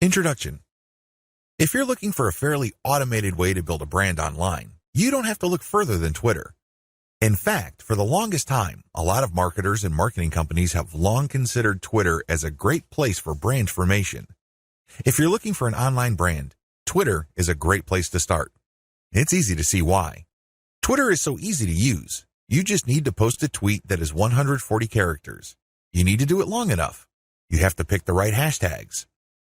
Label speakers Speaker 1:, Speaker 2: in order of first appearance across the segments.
Speaker 1: Introduction. If you're looking for a fairly automated way to build a brand online, you don't have to look further than Twitter. In fact, for the longest time, a lot of marketers and marketing companies have long considered Twitter as a great place for brand formation. If you're looking for an online brand, Twitter is a great place to start. It's easy to see why. Twitter is so easy to use. You just need to post a tweet that is 140 characters. You need to do it long enough. You have to pick the right hashtags.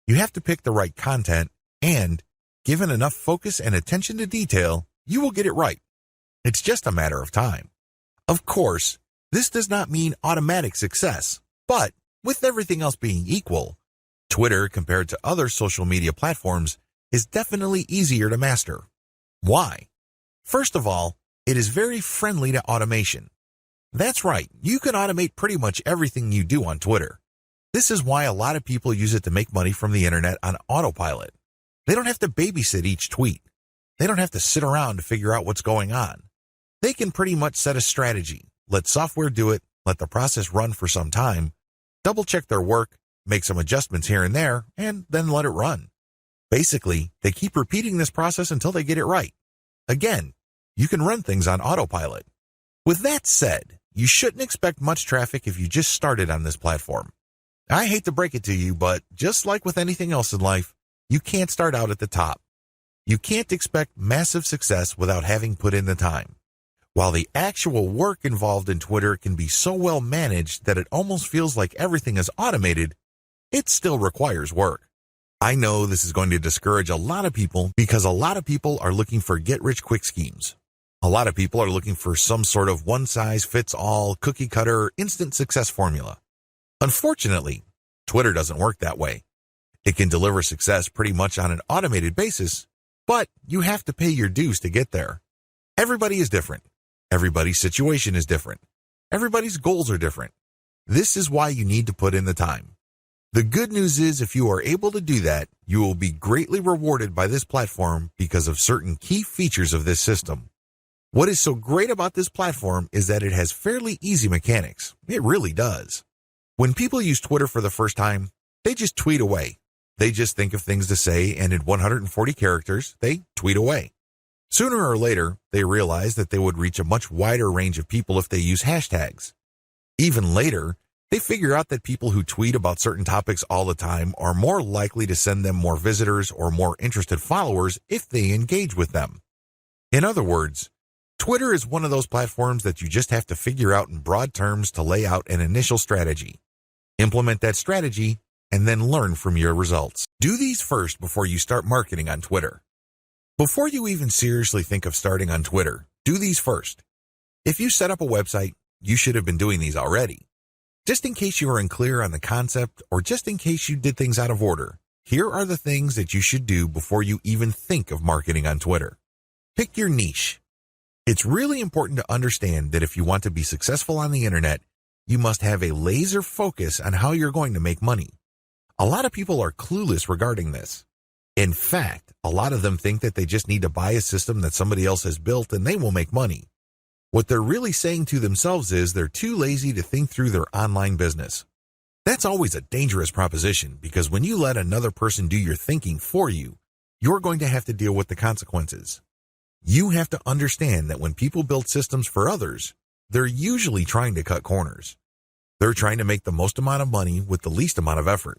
Speaker 1: You have to pick the right content, and, given enough focus and attention to detail, you will get it right. It's just a matter of time. Of course, this does not mean automatic success, but with everything else being equal, Twitter, compared to other social media platforms, is definitely easier to master. Why? First of all, it is very friendly to automation. That's right, you can automate pretty much everything you do on Twitter. This is why a lot of people use it to make money from the internet on autopilot. They don't have to babysit each tweet. They don't have to sit around to figure out what's going on. They can pretty much set a strategy, let software do it, let the process run for some time, double-check their work, make some adjustments here and there, and then let it run. Basically, they keep repeating this process until they get it right. Again, you can run things on autopilot. With that said, you shouldn't expect much traffic if you just started on this platform. I hate to break it to you, but just like with anything else in life, you can't start out at the top. You can't expect massive success without having put in the time. While the actual work involved in Twitter can be so well managed that it almost feels like everything is automated, it still requires work. I know this is going to discourage a lot of people because a lot of people are looking for get-rich-quick schemes. A lot of people are looking for some sort of one-size-fits-all, cookie-cutter, instant success formula. Unfortunately, Twitter doesn't work that way. It can deliver success pretty much on an automated basis, but you have to pay your dues to get there. Everybody is different. Everybody's situation is different. Everybody's goals are different. This is why you need to put in the time. The good news is if you are able to do that, you will be greatly rewarded by this platform because of certain key features of this system. What is so great about this platform is that it has fairly easy mechanics. It really does. When people use Twitter for the first time, they just tweet away. They just think of things to say, and in 140 characters, they tweet away. Sooner or later, they realize that they would reach a much wider range of people if they use hashtags. Even later, they figure out that people who tweet about certain topics all the time are more likely to send them more visitors or more interested followers if they engage with them. In other words, Twitter is one of those platforms that you just have to figure out in broad terms to lay out an initial strategy. Implement that strategy, and then learn from your results. Do these first before you start marketing on Twitter. Before you even seriously think of starting on Twitter, do these first. If you set up a website, you should have been doing these already. Just in case you are unclear on the concept or just in case you did things out of order, here are the things that you should do before you even think of marketing on Twitter. Pick your niche. It's really important to understand that if you want to be successful on the internet, you must have a laser focus on how you're going to make money. A lot of people are clueless regarding this. In fact, a lot of them think that they just need to buy a system that somebody else has built and they will make money. What they're really saying to themselves is they're too lazy to think through their online business. That's always a dangerous proposition because when you let another person do your thinking for you, you're going to have to deal with the consequences. You have to understand that when people build systems for others, they're usually trying to cut corners. They're trying to make the most amount of money with the least amount of effort.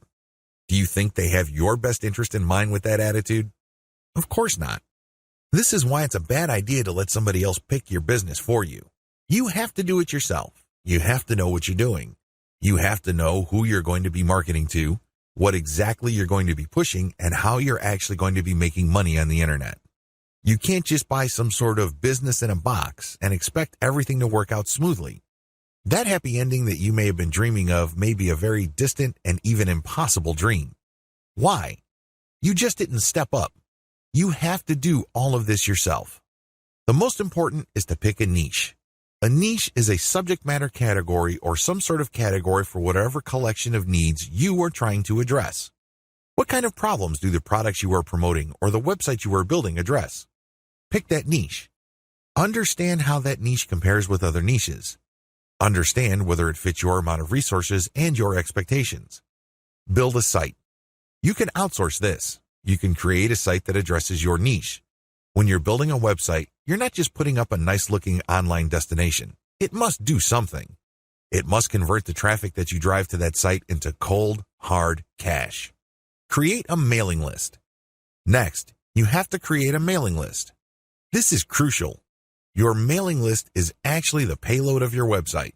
Speaker 1: Do you think they have your best interest in mind with that attitude? Of course not. This is why it's a bad idea to let somebody else pick your business for you. You have to do it yourself. You have to know what you're doing. You have to know who you're going to be marketing to, what exactly you're going to be pushing, and how you're actually going to be making money on the internet. You can't just buy some sort of business in a box and expect everything to work out smoothly. That happy ending that you may have been dreaming of may be a very distant and even impossible dream. Why? You just didn't step up. You have to do all of this yourself. The most important is to pick a niche. A niche is a subject matter category or some sort of category for whatever collection of needs you are trying to address. What kind of problems do the products you are promoting or the website you are building address? Pick that niche. Understand how that niche compares with other niches. Understand whether it fits your amount of resources and your expectations. Build a site. You can outsource this. You can create a site that addresses your niche. When you're building a website, you're not just putting up a nice-looking online destination. It must do something. It must convert the traffic that you drive to that site into cold, hard cash. Create a mailing list. Next, you have to create a mailing list. This is crucial. Your mailing list is actually the payload of your website.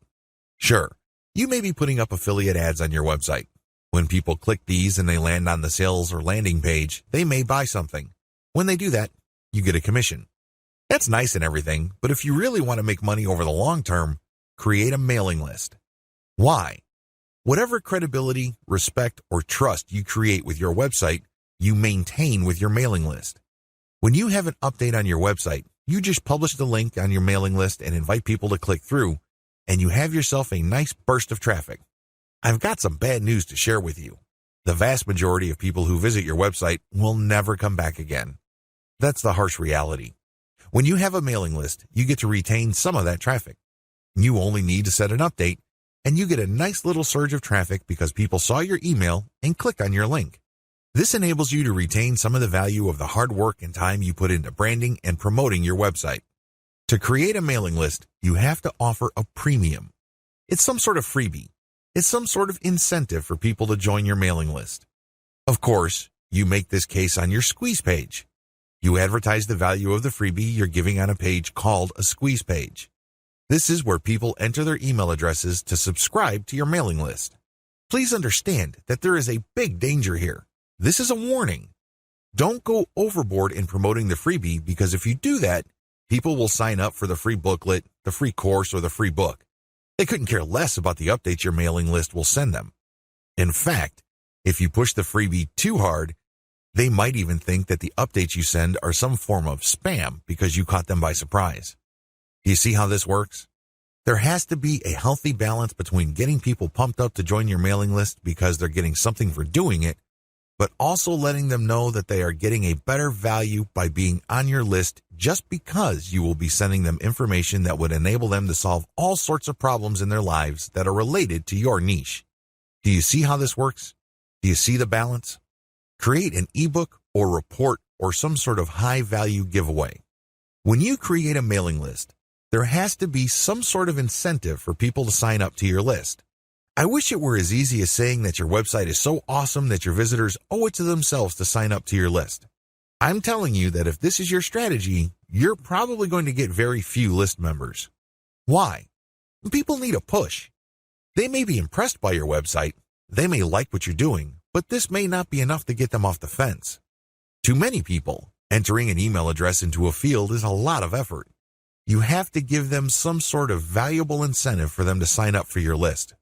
Speaker 1: Sure, you may be putting up affiliate ads on your website. When people click these and they land on the sales or landing page, they may buy something. When they do that, you get a commission. That's nice and everything, but if you really want to make money over the long term, create a mailing list. Why? Whatever credibility, respect, or trust you create with your website, you maintain with your mailing list. When you have an update on your website, you just publish the link on your mailing list and invite people to click through, and you have yourself a nice burst of traffic. I've got some bad news to share with you. The vast majority of people who visit your website will never come back again. That's the harsh reality. When you have a mailing list, you get to retain some of that traffic. You only need to set an update, and you get a nice little surge of traffic because people saw your email and click on your link. This enables you to retain some of the value of the hard work and time you put into branding and promoting your website. To create a mailing list, you have to offer a premium. It's some sort of freebie. It's some sort of incentive for people to join your mailing list. Of course, you make this case on your squeeze page. You advertise the value of the freebie you're giving on a page called a squeeze page. This is where people enter their email addresses to subscribe to your mailing list. Please understand that there is a big danger here. This is a warning. Don't go overboard in promoting the freebie because if you do that, people will sign up for the free booklet, the free course, or the free book. They couldn't care less about the updates your mailing list will send them. In fact, if you push the freebie too hard, they might even think that the updates you send are some form of spam because you caught them by surprise. Do you see how this works? There has to be a healthy balance between getting people pumped up to join your mailing list because they're getting something for doing it, but also letting them know that they are getting a better value by being on your list just because you will be sending them information that would enable them to solve all sorts of problems in their lives that are related to your niche. Do you see how this works? Do you see the balance? Create an ebook or report or some sort of high-value giveaway. When you create a mailing list, there has to be some sort of incentive for people to sign up to your list. I wish it were as easy as saying that your website is so awesome that your visitors owe it to themselves to sign up to your list. I'm telling you that if this is your strategy, you're probably going to get very few list members. Why? People need a push. They may be impressed by your website, they may like what you're doing, but this may not be enough to get them off the fence. To many people, entering an email address into a field is a lot of effort. You have to give them some sort of valuable incentive for them to sign up for your list.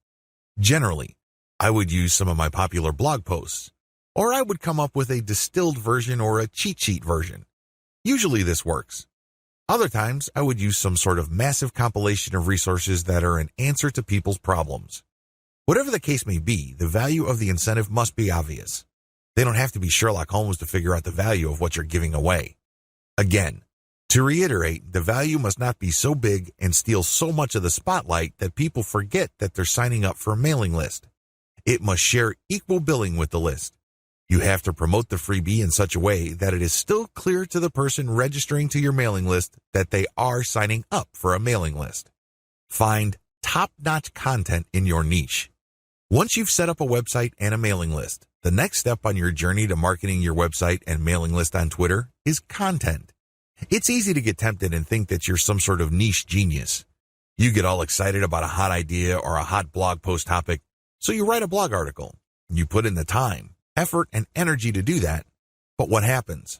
Speaker 1: Generally, I would use some of my popular blog posts, or I would come up with a distilled version or a cheat sheet version. Usually this works. Other times, I would use some sort of massive compilation of resources that are an answer to people's problems. Whatever the case may be, the value of the incentive must be obvious. They don't have to be Sherlock Holmes to figure out the value of what you're giving away. Again, to reiterate, the value must not be so big and steal so much of the spotlight that people forget that they're signing up for a mailing list. It must share equal billing with the list. You have to promote the freebie in such a way that it is still clear to the person registering to your mailing list that they are signing up for a mailing list. Find top-notch content in your niche. Once you've set up a website and a mailing list, the next step on your journey to marketing your website and mailing list on Twitter is content. It's easy to get tempted and think that you're some sort of niche genius. You get all excited about a hot idea or a hot blog post topic, so you write a blog article. You put in the time, effort, and energy to do that. But what happens?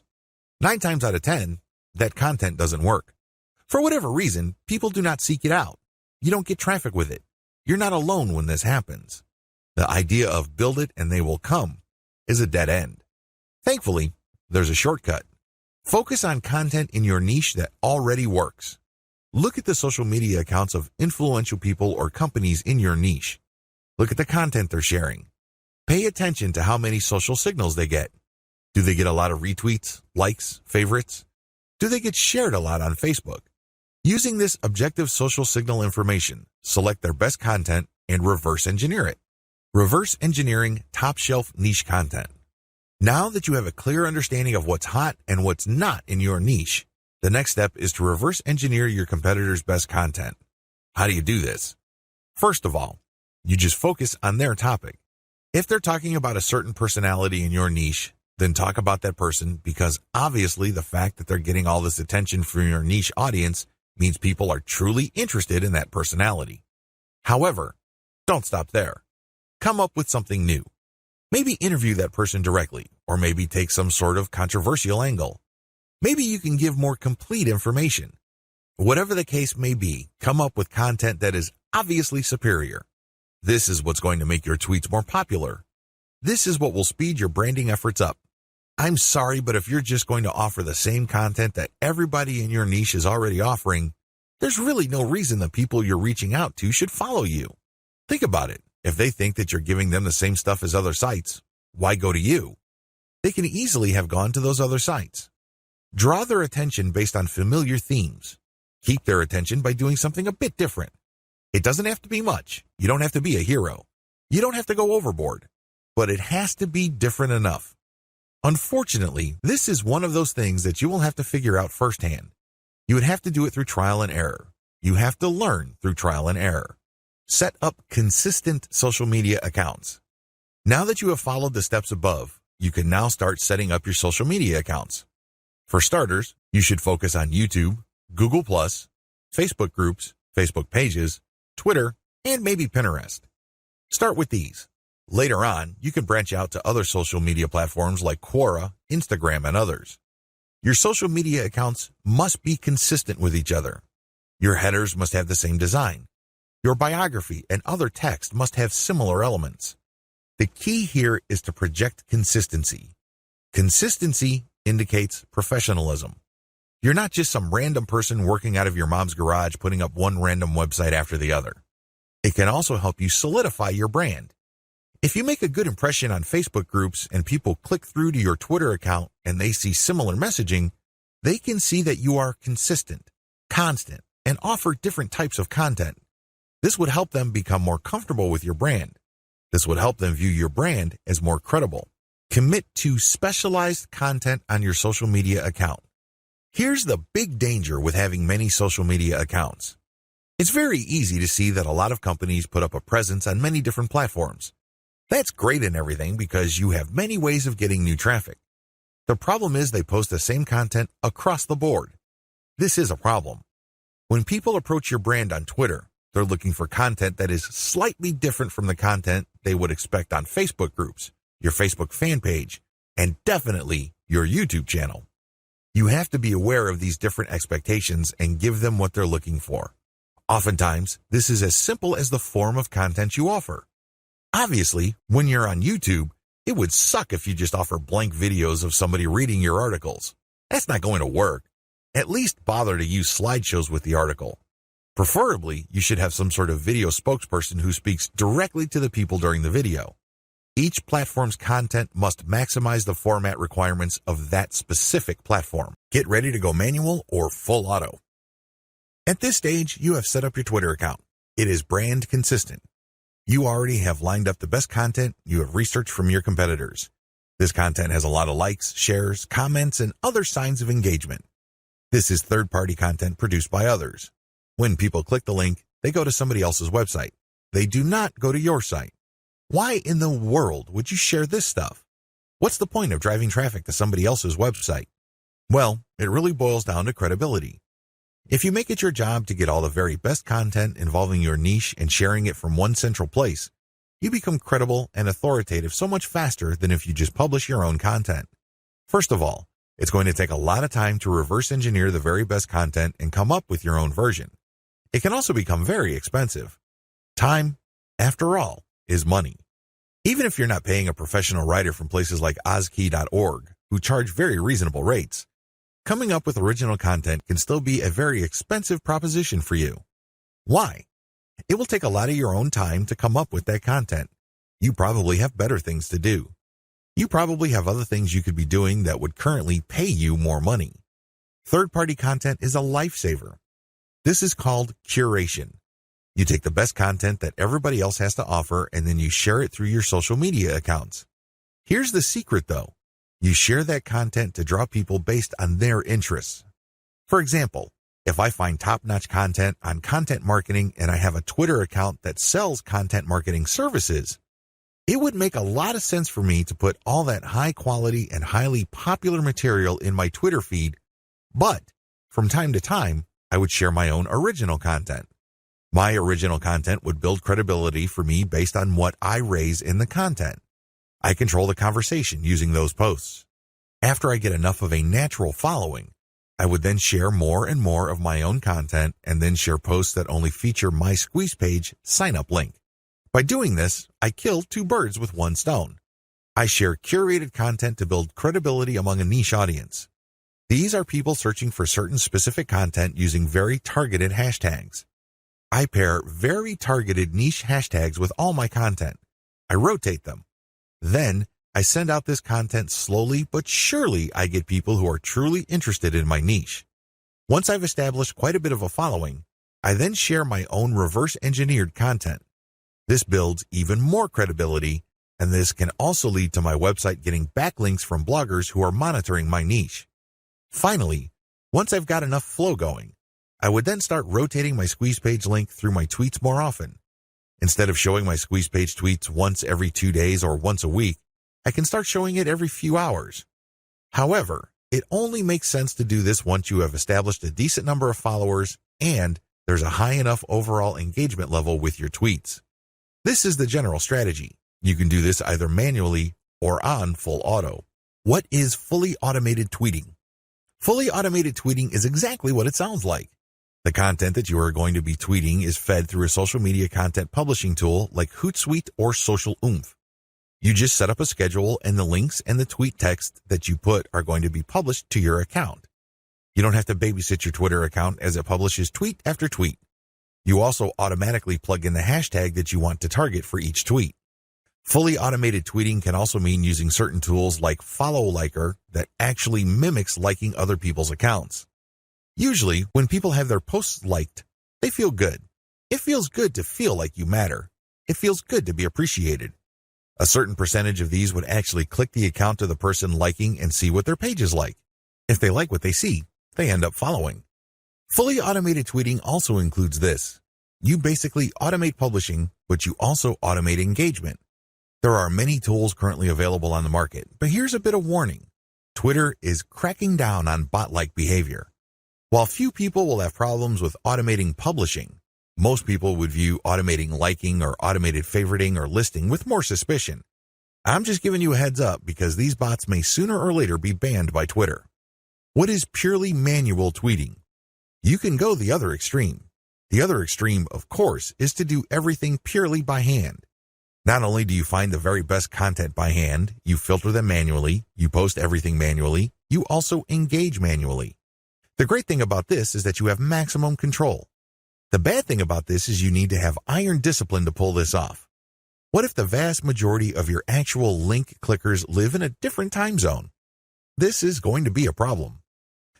Speaker 1: 9 times out of 10, that content doesn't work. For whatever reason, people do not seek it out. You don't get traffic with it. You're not alone when this happens. The idea of build it and they will come is a dead end. Thankfully, there's a shortcut. Focus on content in your niche that already works. Look at the social media accounts of influential people or companies in your niche. Look at the content they're sharing. Pay attention to how many social signals they get. Do they get a lot of retweets, likes, favorites? Do they get shared a lot on Facebook? Using this objective social signal information, select their best content and reverse engineer it. Reverse engineering top-shelf niche content. Now that you have a clear understanding of what's hot and what's not in your niche, the next step is to reverse engineer your competitors' best content. How do you do this? First of all, you just focus on their topic. If they're talking about a certain personality in your niche, then talk about that person, because obviously the fact that they're getting all this attention from your niche audience means people are truly interested in that personality. However, don't stop there. Come up with something new. Maybe interview that person directly, or maybe take some sort of controversial angle. Maybe you can give more complete information. Whatever the case may be, come up with content that is obviously superior. This is what's going to make your tweets more popular. This is what will speed your branding efforts up. I'm sorry, but if you're just going to offer the same content that everybody in your niche is already offering, there's really no reason the people you're reaching out to should follow you. Think about it. If they think that you're giving them the same stuff as other sites, why go to you? They can easily have gone to those other sites. Draw their attention based on familiar themes. Keep their attention by doing something a bit different. It doesn't have to be much. You don't have to be a hero. You don't have to go overboard. But it has to be different enough. Unfortunately, this is one of those things that you will have to figure out firsthand. You would have to do it through trial and error. You have to learn through trial and error. Set up consistent social media accounts. Now that you have followed the steps above, you can now start setting up your social media accounts. For starters, you should focus on YouTube, Google+, Facebook groups, Facebook pages, Twitter, and maybe Pinterest. Start with these. Later on, you can branch out to other social media platforms like Quora, Instagram, and others. Your social media accounts must be consistent with each other. Your headers must have the same design. Your biography and other text must have similar elements. The key here is to project consistency. Consistency indicates professionalism. You're not just some random person working out of your mom's garage putting up one random website after the other. It can also help you solidify your brand. If you make a good impression on Facebook groups and people click through to your Twitter account and they see similar messaging, they can see that you are consistent, constant, and offer different types of content. This would help them become more comfortable with your brand. This would help them view your brand as more credible. Commit to specialized content on your social media account. Here's the big danger with having many social media accounts. It's very easy to see that a lot of companies put up a presence on many different platforms. That's great and everything because you have many ways of getting new traffic. The problem is they post the same content across the board. This is a problem. When people approach your brand on Twitter, they're looking for content that is slightly different from the content they would expect on Facebook groups, your Facebook fan page, and definitely your YouTube channel. You have to be aware of these different expectations and give them what they're looking for. Oftentimes, this is as simple as the form of content you offer. Obviously, when you're on YouTube, it would suck if you just offer blank videos of somebody reading your articles. That's not going to work. At least bother to use slideshows with the article. Preferably, you should have some sort of video spokesperson who speaks directly to the people during the video. Each platform's content must maximize the format requirements of that specific platform. Get ready to go manual or full auto. At this stage, you have set up your Twitter account. It is brand consistent. You already have lined up the best content you have researched from your competitors. This content has a lot of likes, shares, comments, and other signs of engagement. This is third-party content produced by others. When people click the link, they go to somebody else's website. They do not go to your site. Why in the world would you share this stuff? What's the point of driving traffic to somebody else's website? Well, it really boils down to credibility. If you make it your job to get all the very best content involving your niche and sharing it from one central place, you become credible and authoritative so much faster than if you just publish your own content. First of all, it's going to take a lot of time to reverse engineer the very best content and come up with your own version. It can also become very expensive. Time, after all, is money. Even if you're not paying a professional writer from places like ozkey.org, who charge very reasonable rates, coming up with original content can still be a very expensive proposition for you. Why? It will take a lot of your own time to come up with that content. You probably have better things to do. You probably have other things you could be doing that would currently pay you more money. Third-party content is a lifesaver. This is called curation. You take the best content that everybody else has to offer and then you share it through your social media accounts. Here's the secret though. You share that content to draw people based on their interests. For example, if I find top-notch content on content marketing and I have a Twitter account that sells content marketing services, it would make a lot of sense for me to put all that high-quality and highly popular material in my Twitter feed, but from time to time, I would share my own original content. My original content would build credibility for me based on what I raise in the content. I control the conversation using those posts. After I get enough of a natural following, I would then share more and more of my own content and then share posts that only feature my squeeze page sign-up link. By doing this, I kill two birds with one stone. I share curated content to build credibility among a niche audience. These are people searching for certain specific content using very targeted hashtags. I pair very targeted niche hashtags with all my content. I rotate them. Then, I send out this content slowly but surely. I get people who are truly interested in my niche. Once I've established quite a bit of a following, I then share my own reverse-engineered content. This builds even more credibility, and this can also lead to my website getting backlinks from bloggers who are monitoring my niche. Finally, once I've got enough flow going, I would then start rotating my squeeze page link through my tweets more often. Instead of showing my squeeze page tweets once every 2 days or once a week, I can start showing it every few hours. However, it only makes sense to do this once you have established a decent number of followers and there's a high enough overall engagement level with your tweets. This is the general strategy. You can do this either manually or on full auto. What is fully automated tweeting? Fully automated tweeting is exactly what it sounds like. The content that you are going to be tweeting is fed through a social media content publishing tool like Hootsuite or Social Oomph. You just set up a schedule and the links and the tweet text that you put are going to be published to your account. You don't have to babysit your Twitter account as it publishes tweet after tweet. You also automatically plug in the hashtag that you want to target for each tweet. Fully automated tweeting can also mean using certain tools like Follow Liker that actually mimics liking other people's accounts. Usually, when people have their posts liked, they feel good. It feels good to feel like you matter. It feels good to be appreciated. A certain percentage of these would actually click the account of the person liking and see what their page is like. If they like what they see, they end up following. Fully automated tweeting also includes this. You basically automate publishing, but you also automate engagement. There are many tools currently available on the market, but here's a bit of warning. Twitter is cracking down on bot-like behavior. While few people will have problems with automating publishing, most people would view automating liking or automated favoriting or listing with more suspicion. I'm just giving you a heads up because these bots may sooner or later be banned by Twitter. What is purely manual tweeting? You can go the other extreme. The other extreme, of course, is to do everything purely by hand. Not only do you find the very best content by hand, you filter them manually, you post everything manually, you also engage manually. The great thing about this is that you have maximum control. The bad thing about this is you need to have iron discipline to pull this off. What if the vast majority of your actual link clickers live in a different time zone? This is going to be a problem.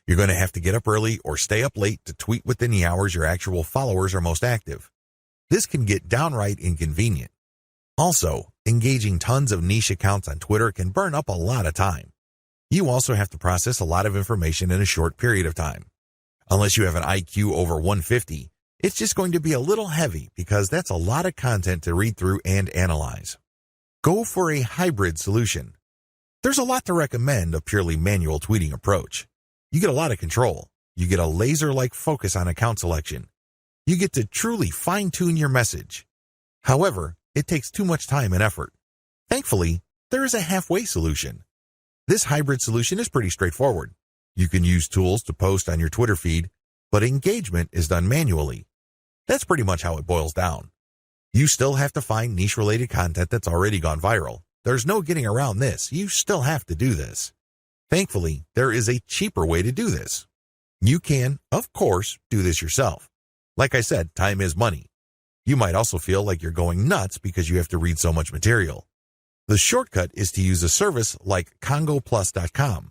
Speaker 1: You're going to have to get up early or stay up late to tweet within the hours your actual followers are most active. This can get downright inconvenient. Also, engaging tons of niche accounts on Twitter can burn up a lot of time. You also have to process a lot of information in a short period of time. Unless you have an IQ over 150, it's just going to be a little heavy because that's a lot of content to read through and analyze. Go for a hybrid solution. There's a lot to recommend a purely manual tweeting approach. You get a lot of control. You get a laser-like focus on account selection. You get to truly fine-tune your message. However, it takes too much time and effort. Thankfully, there is a halfway solution. This hybrid solution is pretty straightforward. You can use tools to post on your Twitter feed, but engagement is done manually. That's pretty much how it boils down. You still have to find niche-related content that's already gone viral. There's no getting around this. You still have to do this. Thankfully, there is a cheaper way to do this. You can, of course, do this yourself. Like I said, time is money. You might also feel like you're going nuts because you have to read so much material. The shortcut is to use a service like congoplus.com.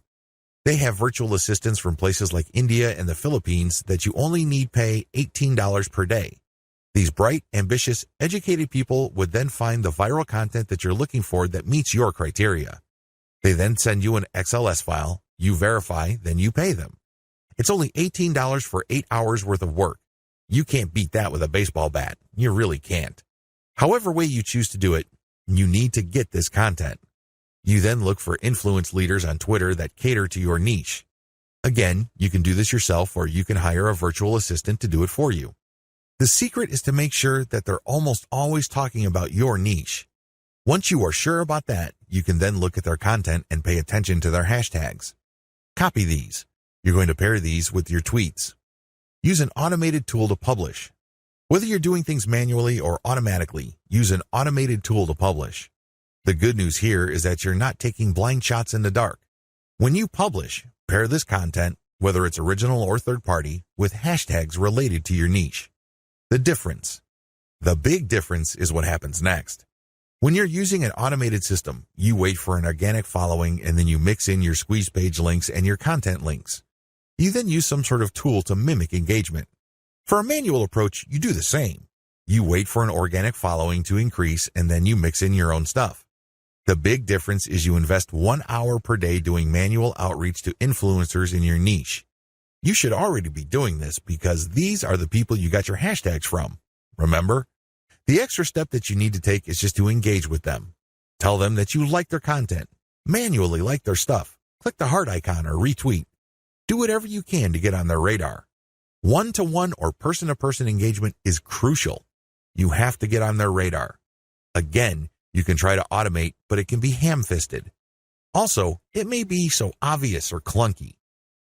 Speaker 1: They have virtual assistants from places like India and the Philippines that you only need pay $18 per day. These bright, ambitious, educated people would then find the viral content that you're looking for that meets your criteria. They then send you an XLS file, you verify, then you pay them. It's only $18 for 8 hours worth of work. You can't beat that with a baseball bat. You really can't. However way you choose to do it, you need to get this content. You then look for influence leaders on Twitter that cater to your niche. Again, you can do this yourself or you can hire a virtual assistant to do it for you. The secret is to make sure that they're almost always talking about your niche. Once you are sure about that, you can then look at their content and pay attention to their hashtags. Copy these. You're going to pair these with your tweets. Use an automated tool to publish. Whether you're doing things manually or automatically, use an automated tool to publish. The good news here is that you're not taking blind shots in the dark. When you publish, pair this content, whether it's original or third-party, with hashtags related to your niche. The big difference is what happens next. When you're using an automated system, you wait for an organic following and then you mix in your squeeze page links and your content links. You then use some sort of tool to mimic engagement. For a manual approach, you do the same. You wait for an organic following to increase and then you mix in your own stuff. The big difference is you invest 1 hour per day doing manual outreach to influencers in your niche. You should already be doing this because these are the people you got your hashtags from. Remember? The extra step that you need to take is just to engage with them. Tell them that you like their content. Manually like their stuff. Click the heart icon or retweet. Do whatever you can to get on their radar. One-to-one or person-to-person engagement is crucial. You have to get on their radar. Again, you can try to automate, but it can be ham-fisted. Also, it may be so obvious or clunky.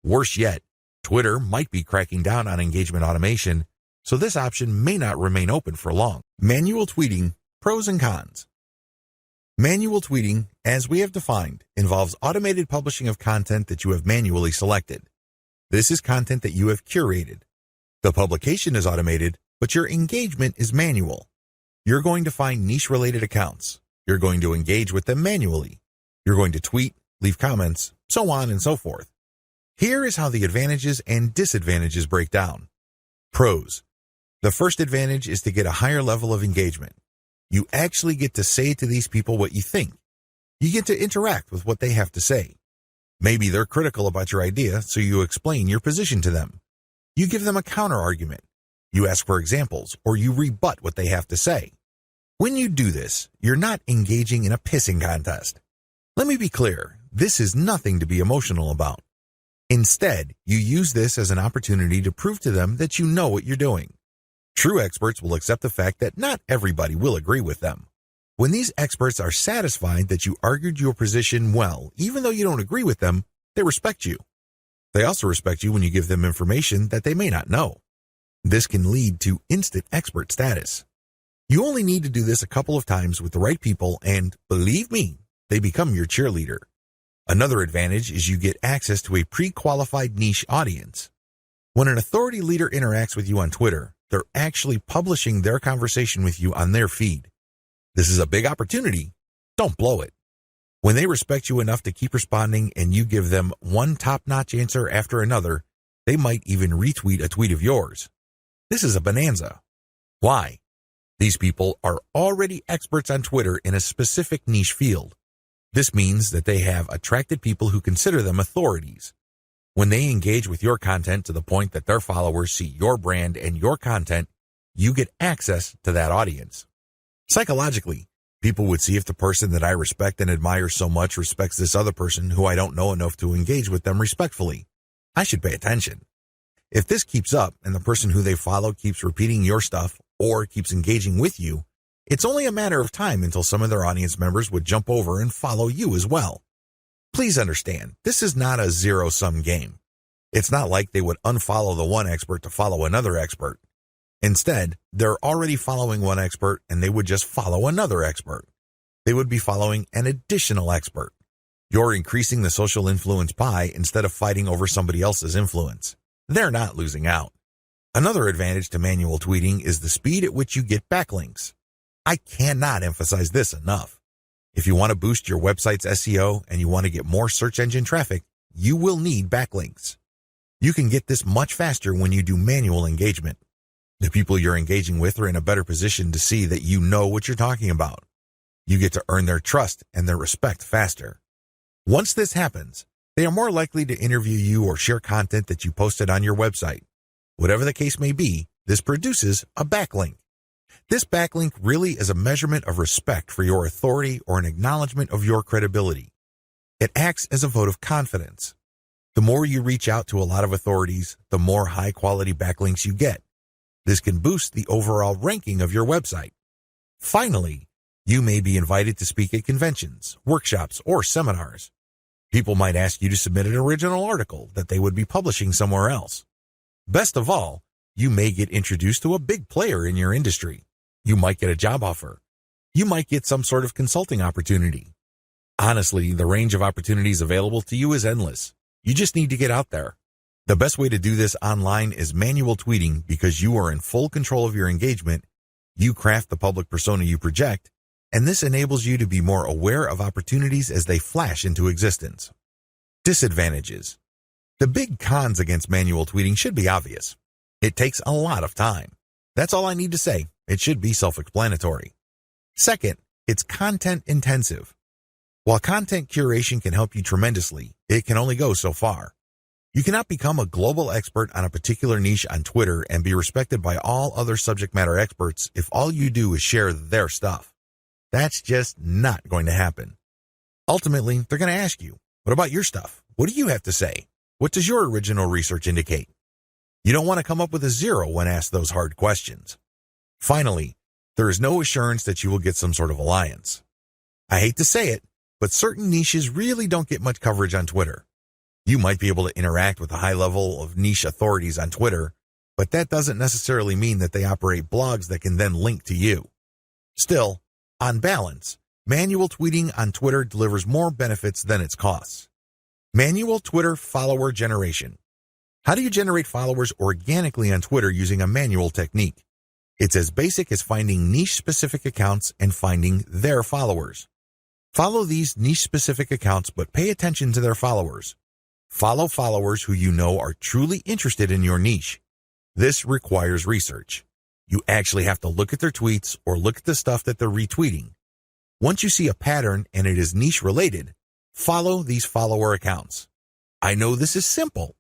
Speaker 1: Worse yet, Twitter might be cracking down on engagement automation, so this option may not remain open for long. Manual tweeting, pros and cons. Manual tweeting, as we have defined, involves automated publishing of content that you have manually selected. This is content that you have curated. The publication is automated, but your engagement is manual. You're going to find niche-related accounts. You're going to engage with them manually. You're going to tweet, leave comments, so on and so forth. Here is how the advantages and disadvantages break down. Pros. The first advantage is to get a higher level of engagement. You actually get to say to these people what you think. You get to interact with what they have to say. Maybe they're critical about your idea, so you explain your position to them. You give them a counter-argument. You ask for examples, or you rebut what they have to say. When you do this, you're not engaging in a pissing contest. Let me be clear, this is nothing to be emotional about. Instead, you use this as an opportunity to prove to them that you know what you're doing. True experts will accept the fact that not everybody will agree with them. When these experts are satisfied that you argued your position well, even though you don't agree with them, they respect you. They also respect you when you give them information that they may not know. This can lead to instant expert status. You only need to do this a couple of times with the right people and, believe me, they become your cheerleader. Another advantage is you get access to a pre-qualified niche audience. When an authority leader interacts with you on Twitter, they're actually publishing their conversation with you on their feed. This is a big opportunity. Don't blow it. When they respect you enough to keep responding and you give them one top-notch answer after another, they might even retweet a tweet of yours. This is a bonanza. Why? These people are already experts on Twitter in a specific niche field. This means that they have attracted people who consider them authorities. When they engage with your content to the point that their followers see your brand and your content, you get access to that audience. Psychologically, people would see if the person that I respect and admire so much respects this other person who I don't know enough to engage with them respectfully. I should pay attention. If this keeps up and the person who they follow keeps repeating your stuff or keeps engaging with you, it's only a matter of time until some of their audience members would jump over and follow you as well. Please understand, this is not a zero-sum game. It's not like they would unfollow the one expert to follow another expert. Instead, they're already following one expert and they would just follow another expert. They would be following an additional expert. You're increasing the social influence pie instead of fighting over somebody else's influence. They're not losing out. Another advantage to manual tweeting is the speed at which you get backlinks. I cannot emphasize this enough. If you want to boost your website's SEO and you want to get more search engine traffic, you will need backlinks. You can get this much faster when you do manual engagement. The people you're engaging with are in a better position to see that you know what you're talking about. You get to earn their trust and their respect faster. Once this happens, they are more likely to interview you or share content that you posted on your website. Whatever the case may be, this produces a backlink. This backlink really is a measurement of respect for your authority or an acknowledgement of your credibility. It acts as a vote of confidence. The more you reach out to a lot of authorities, the more high-quality backlinks you get. This can boost the overall ranking of your website. Finally, you may be invited to speak at conventions, workshops, or seminars. People might ask you to submit an original article that they would be publishing somewhere else. Best of all, you may get introduced to a big player in your industry. You might get a job offer. You might get some sort of consulting opportunity. Honestly, the range of opportunities available to you is endless. You just need to get out there. The best way to do this online is manual tweeting because you are in full control of your engagement. You craft the public persona you project, and this enables you to be more aware of opportunities as they flash into existence. Disadvantages. The big cons against manual tweeting should be obvious. It takes a lot of time. That's all I need to say. It should be self-explanatory. Second, it's content intensive. While content curation can help you tremendously, it can only go so far. You cannot become a global expert on a particular niche on Twitter and be respected by all other subject matter experts if all you do is share their stuff. That's just not going to happen. Ultimately, they're going to ask you, what about your stuff? What do you have to say? What does your original research indicate? You don't want to come up with a zero when asked those hard questions. Finally, there is no assurance that you will get some sort of alliance. I hate to say it, but certain niches really don't get much coverage on Twitter. You might be able to interact with a high level of niche authorities on Twitter, but that doesn't necessarily mean that they operate blogs that can then link to you. Still, on balance, manual tweeting on Twitter delivers more benefits than its costs. Manual Twitter follower generation. How do you generate followers organically on Twitter using a manual technique? It's as basic as finding niche-specific accounts and finding their followers. Follow these niche-specific accounts, but pay attention to their followers. Follow followers who you know are truly interested in your niche. This requires research. You actually have to look at their tweets or look at the stuff that they're retweeting. Once you see a pattern and it is niche-related, follow these follower accounts. I know this is simple,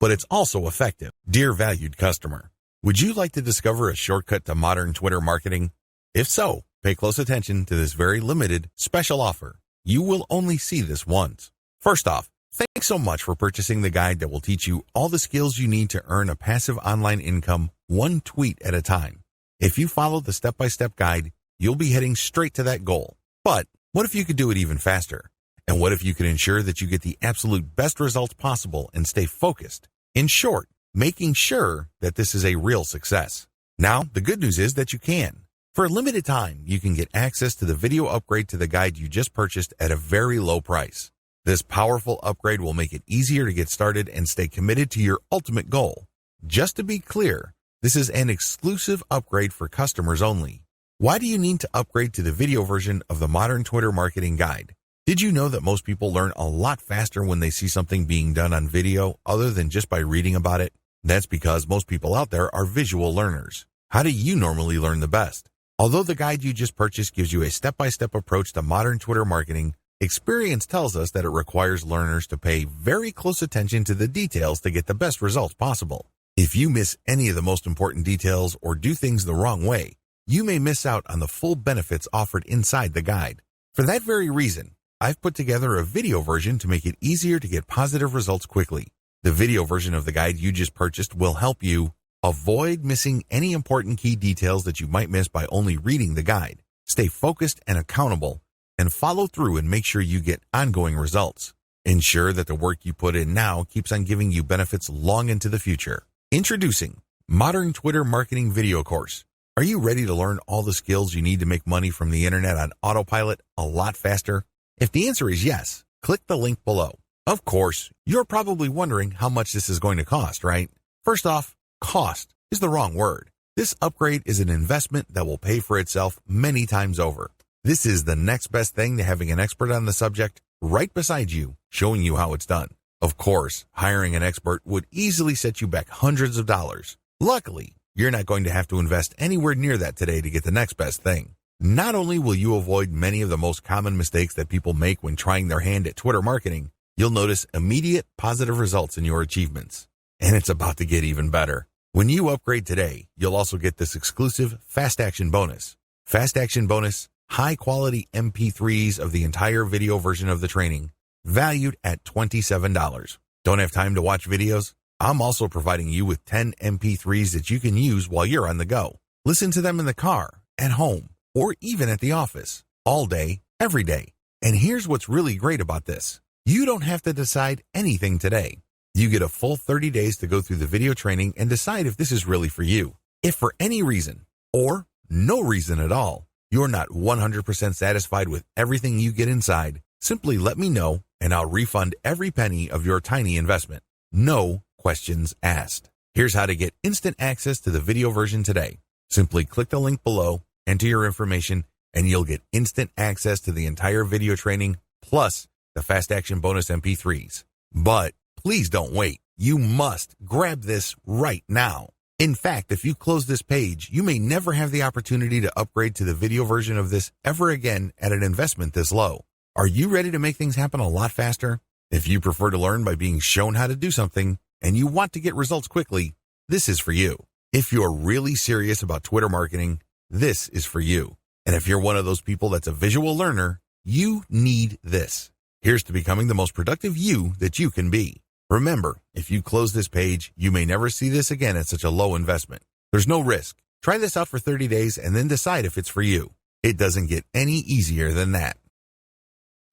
Speaker 1: but it's also effective. Dear valued customer, would you like to discover a shortcut to modern Twitter marketing? If so, pay close attention to this very limited special offer. You will only see this once. First off, thanks so much for purchasing the guide that will teach you all the skills you need to earn a passive online income one tweet at a time. If you follow the step-by-step guide, you'll be heading straight to that goal. But what if you could do it even faster? And what if you could ensure that you get the absolute best results possible and stay focused? In short, making sure that this is a real success. Now, the good news is that you can. For a limited time, you can get access to the video upgrade to the guide you just purchased at a very low price. This powerful upgrade will make it easier to get started and stay committed to your ultimate goal. Just to be clear, this is an exclusive upgrade for customers only. Why do you need to upgrade to the video version of the Modern Twitter Marketing Guide? Did you know that most people learn a lot faster when they see something being done on video other than just by reading about it? That's because most people out there are visual learners. How do you normally learn the best? Although the guide you just purchased gives you a step-by-step approach to modern Twitter marketing, experience tells us that it requires learners to pay very close attention to the details to get the best results possible. If you miss any of the most important details or do things the wrong way, you may miss out on the full benefits offered inside the guide. For that very reason, I've put together a video version to make it easier to get positive results quickly. The video version of the guide you just purchased will help you avoid missing any important key details that you might miss by only reading the guide. Stay focused and accountable, and follow through and make sure you get ongoing results. Ensure that the work you put in now keeps on giving you benefits long into the future. Introducing Modern Twitter Marketing Video Course. Are you ready to learn all the skills you need to make money from the internet on autopilot a lot faster? If the answer is yes, click the link below. Of course, you're probably wondering how much this is going to cost, right? First off, cost is the wrong word. This upgrade is an investment that will pay for itself many times over. This is the next best thing to having an expert on the subject right beside you, showing you how it's done. Of course, hiring an expert would easily set you back hundreds of dollars. Luckily, you're not going to have to invest anywhere near that today to get the next best thing. Not only will you avoid many of the most common mistakes that people make when trying their hand at Twitter marketing, you'll notice immediate positive results in your achievements. And it's about to get even better. When you upgrade today, you'll also get this exclusive Fast Action Bonus. Fast Action Bonus, high-quality MP3s of the entire video version of the training, valued at $27. Don't have time to watch videos? I'm also providing you with 10 MP3s that you can use while you're on the go. Listen to them in the car, at home, or even at the office, all day, every day. And here's what's really great about this. You don't have to decide anything today. You get a full 30 days to go through the video training and decide if this is really for you. If for any reason, or no reason at all, you're not 100% satisfied with everything you get inside, simply let me know and I'll refund every penny of your tiny investment. No questions asked. Here's how to get instant access to the video version today. Simply click the link below, enter your information, and you'll get instant access to the entire video training plus the Fast Action Bonus MP3s. But please don't wait. You must grab this right now. In fact, if you close this page, you may never have the opportunity to upgrade to the video version of this ever again at an investment this low. Are you ready to make things happen a lot faster? If you prefer to learn by being shown how to do something and you want to get results quickly, this is for you. If you're really serious about Twitter marketing, this is for you. And if you're one of those people that's a visual learner, you need this. Here's to becoming the most productive you that you can be. Remember, if you close this page, you may never see this again at such a low investment. There's no risk. Try this out for 30 days and then decide if it's for you. It doesn't get any easier than that.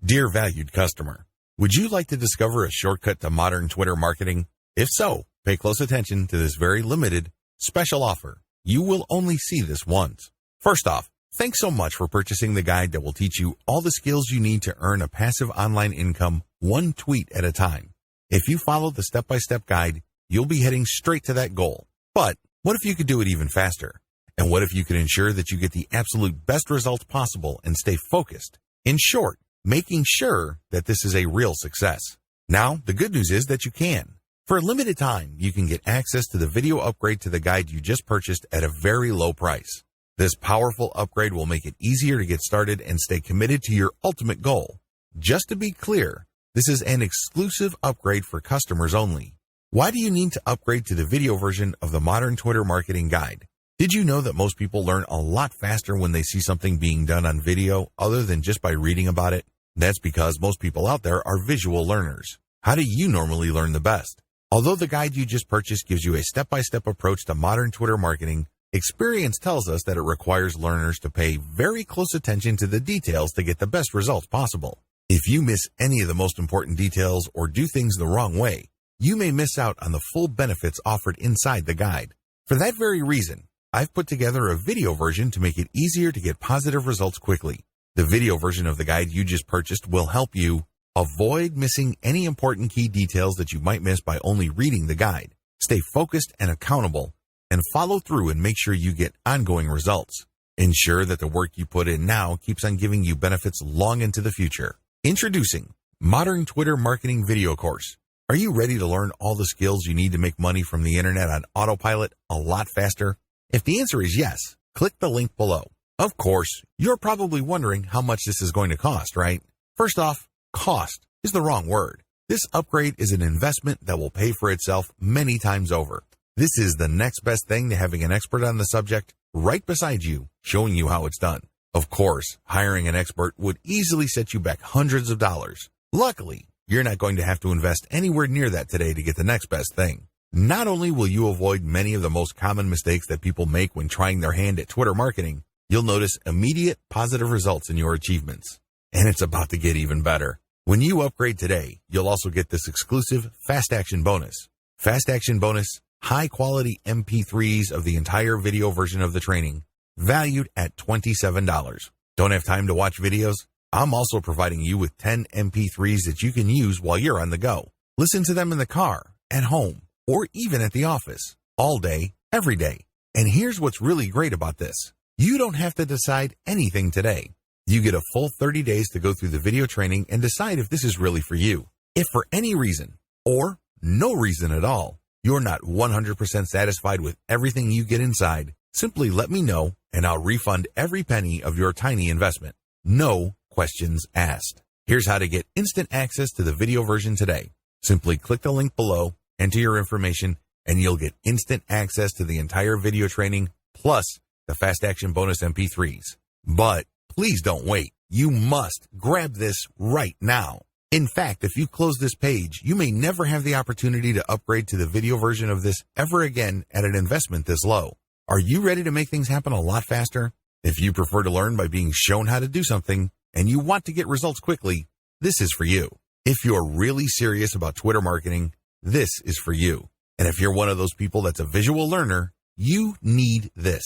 Speaker 1: Dear valued customer, would you like to discover a shortcut to modern Twitter marketing? If so, pay close attention to this very limited, special offer. You will only see this once. First off, thanks so much for purchasing the guide that will teach you all the skills you need to earn a passive online income one tweet at a time. If you follow the step-by-step guide, you'll be heading straight to that goal. But what if you could do it even faster? And what if you could ensure that you get the absolute best results possible and stay focused? In short, making sure that this is a real success. Now, the good news is that you can. For a limited time, you can get access to the video upgrade to the guide you just purchased at a very low price. This powerful upgrade will make it easier to get started and stay committed to your ultimate goal. Just to be clear, this is an exclusive upgrade for customers only. Why do you need to upgrade to the video version of the Modern Twitter Marketing Guide? Did you know that most people learn a lot faster when they see something being done on video other than just by reading about it? That's because most people out there are visual learners. How do you normally learn the best? Although the guide you just purchased gives you a step-by-step approach to modern Twitter marketing, experience tells us that it requires learners to pay very close attention to the details to get the best results possible. If you miss any of the most important details or do things the wrong way, you may miss out on the full benefits offered inside the guide. For that very reason, I've put together a video version to make it easier to get positive results quickly. The video version of the guide you just purchased will help you avoid missing any important key details that you might miss by only reading the guide. Stay focused and accountable, and follow through and make sure you get ongoing results. Ensure that the work you put in now keeps on giving you benefits long into the future. Introducing Modern Twitter Marketing Video Course. Are you ready to learn all the skills you need to make money from the internet on autopilot a lot faster? If the answer is yes, click the link below. Of course, you're probably wondering how much this is going to cost, right? First off, cost is the wrong word. This upgrade is an investment that will pay for itself many times over. This is the next best thing to having an expert on the subject right beside you, showing you how it's done. Of course, hiring an expert would easily set you back hundreds of dollars. Luckily, you're not going to have to invest anywhere near that today to get the next best thing. Not only will you avoid many of the most common mistakes that people make when trying their hand at Twitter marketing, you'll notice immediate positive results in your achievements. And it's about to get even better. When you upgrade today, you'll also get this exclusive Fast Action Bonus. Fast Action Bonus, high-quality MP3s of the entire video version of the training, valued at $27. Don't have time to watch videos? I'm also providing you with 10 MP3s that you can use while you're on the go. Listen to them in the car, at home, or even at the office, all day, every day. And here's what's really great about this. You don't have to decide anything today. You get a full 30 days to go through the video training and decide if this is really for you. If for any reason, or no reason at all, you're not 100% satisfied with everything you get inside, simply let me know and I'll refund every penny of your tiny investment. No questions asked. Here's how to get instant access to the video version today. Simply click the link below, enter your information, and you'll get instant access to the entire video training, plus the Fast Action Bonus MP3s. But please don't wait. You must grab this right now. In fact, if you close this page, you may never have the opportunity to upgrade to the video version of this ever again at an investment this low. Are you ready to make things happen a lot faster? If you prefer to learn by being shown how to do something and you want to get results quickly, this is for you. If you're really serious about Twitter marketing, this is for you. And if you're one of those people that's a visual learner, you need this.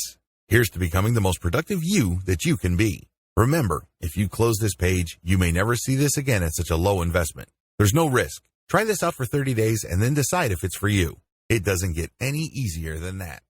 Speaker 1: Here's to becoming the most productive you that you can be. Remember, if you close this page, you may never see this again at such a low investment. There's no risk. Try this out for 30 days and then decide if it's for you. It doesn't get any easier than that.